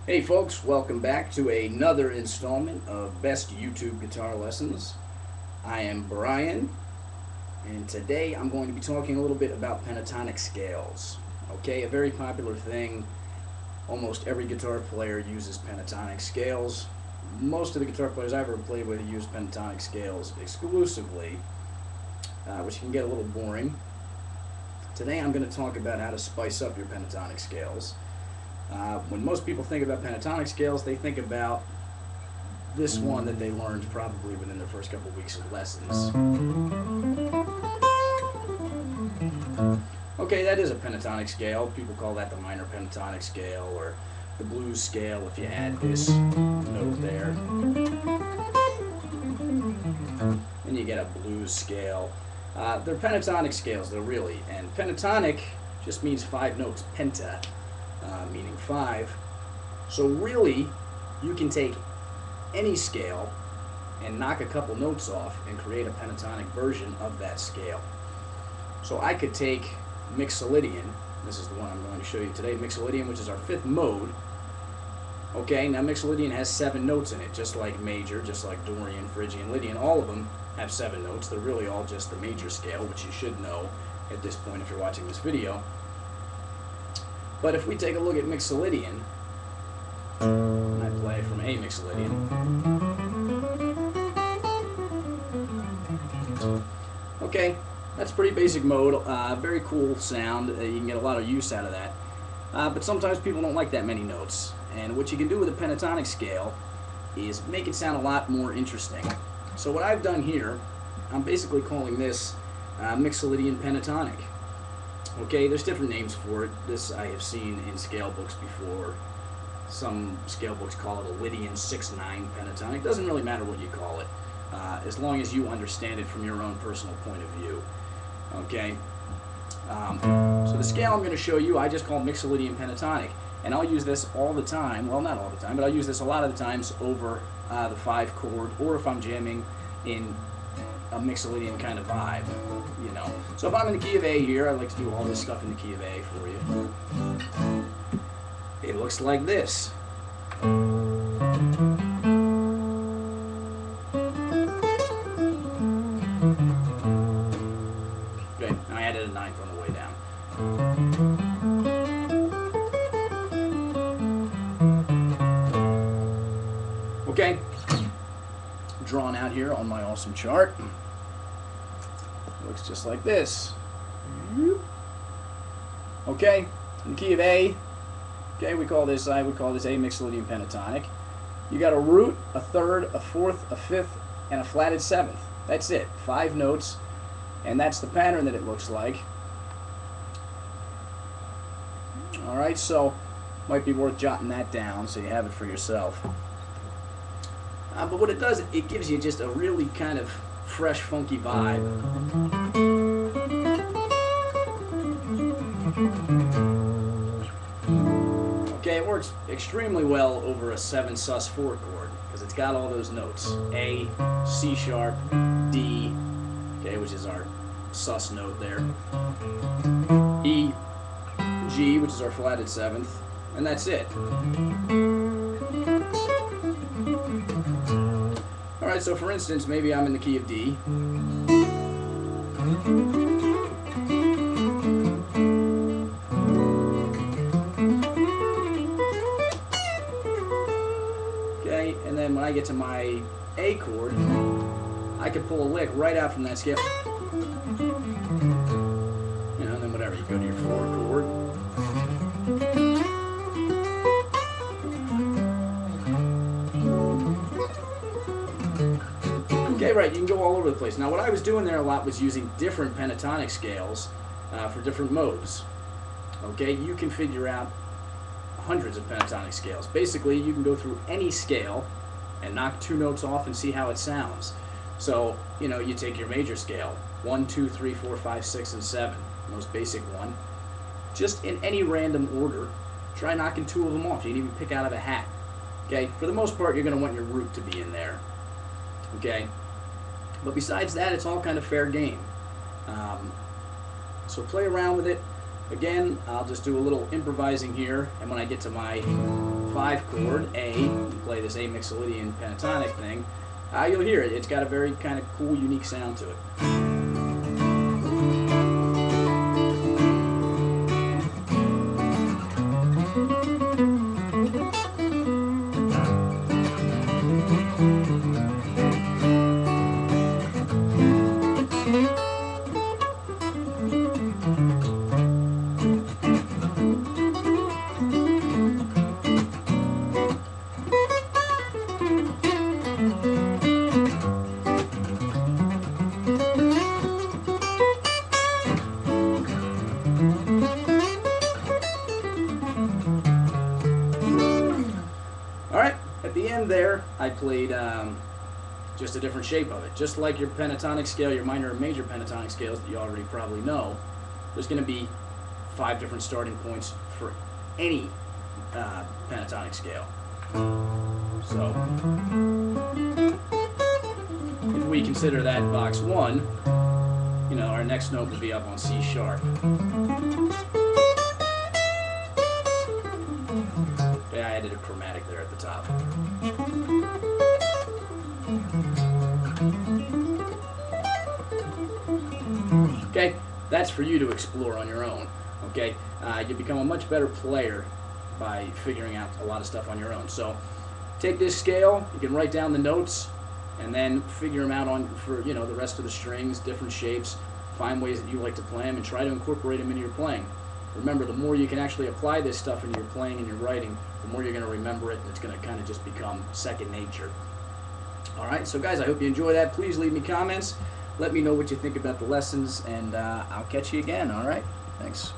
Hey folks, welcome back to another installment of Best YouTube Guitar Lessons. I am Brian, and today I'm going to be talking a little bit about pentatonic scales. Okay, a very popular thing. Almost every guitar player uses pentatonic scales. Most of the guitar players I've ever played with use pentatonic scales exclusively, which can get a little boring. Today I'm going to talk about how to spice up your pentatonic scales. When most people think about pentatonic scales, they think about this one that they learned probably within their first couple weeks of lessons. Okay, that is a pentatonic scale. People call that the minor pentatonic scale or the blues scale if you add this note there. And you get a blues scale. They're pentatonic scales, though, really. And pentatonic just means 5 notes. Penta. Meaning 5. So really, you can take any scale and knock a couple notes off and create a pentatonic version of that scale. So I could take Mixolydian, this is the one I'm going to show you today, Mixolydian, which is our 5th mode. Okay, now Mixolydian has 7 notes in it, just like major, just like Dorian, Phrygian, Lydian. All of them have 7 notes. They're really all just the major scale, which you should know at this point if you're watching this video. But if we take a look at Mixolydian, and I play from A Mixolydian, okay, that's pretty basic mode, very cool sound, you can get a lot of use out of that. But sometimes people don't like that many notes, and what you can do with a pentatonic scale is make it sound a lot more interesting. So what I've done here, I'm basically calling this Mixolydian pentatonic. Okay, there's different names for it. This I have seen in scale books before. Some scale books call it a Lydian 6/9 pentatonic. Doesn't really matter what you call it, as long as you understand it from your own personal point of view. Okay, so the scale I'm going to show you, I just call Mixolydian pentatonic, and I'll use this all the time. Well, not all the time, but I'll use this a lot of the times over the 5 chord, or if I'm jamming in a Mixolydian kind of vibe, you know. So if I'm in the key of A here, I like to do all this stuff in the key of A for you. It looks like this. Okay, now I added a 9th on the way down. Okay, drawn out here on my awesome chart. Looks just like this. Okay, in the key of A, okay, I would call this A Mixolydian pentatonic. You got a root, a 3rd, a 4th, a 5th, and a flatted 7th. That's it, 5 notes, and that's the pattern that it looks like. Alright, so might be worth jotting that down so you have it for yourself. But what it does, it gives you just a really kind of fresh, funky vibe. Okay, it works extremely well over a 7 sus 4 chord because it's got all those notes. A, C sharp, D, okay, which is our sus note there. E, G, which is our flatted 7th, and that's it. Alright, so for instance, maybe I'm in the key of D. Okay, and then when I get to my A chord, I could pull a lick right out from that scale. You know, and then whatever, you go to your 4 chord. Okay, right, you can go all over the place. Now, what I was doing there a lot was using different pentatonic scales for different modes. Okay, you can figure out hundreds of pentatonic scales. Basically, you can go through any scale and knock 2 notes off and see how it sounds. So, you know, you take your major scale, 1, 2, 3, 4, 5, 6, and 7, most basic one. Just in any random order, try knocking 2 of them off. You can even pick out of a hat. Okay, for the most part, you're going to want your root to be in there. Okay, but besides that, it's all kind of fair game. So play around with it. Again, I'll just do a little improvising here, and when I get to my 5 chord, A, you play this A Mixolydian pentatonic thing, you'll hear it. It's got a very kind of cool, unique sound to it. Alright, at the end there, I played just a different shape of it. Just like your pentatonic scale, your minor and major pentatonic scales that you already probably know, there's going to be 5 different starting points for any pentatonic scale. So, if we consider that box 1, you know, our next note would be up on C sharp. Okay, I added a chromatic there at the top. Okay, that's for you to explore on your own. Okay, you become a much better player by figuring out a lot of stuff on your own. So, take this scale. You can write down the notes, and then figure them out for the rest of the strings, different shapes. Find ways that you like to play them, and try to incorporate them into your playing. Remember, the more you can actually apply this stuff into your playing and your writing, the more you're going to remember it, and it's going to kind of just become second nature. Alright, so guys, I hope you enjoy that. Please leave me comments. Let me know what you think about the lessons, and I'll catch you again, alright? Thanks.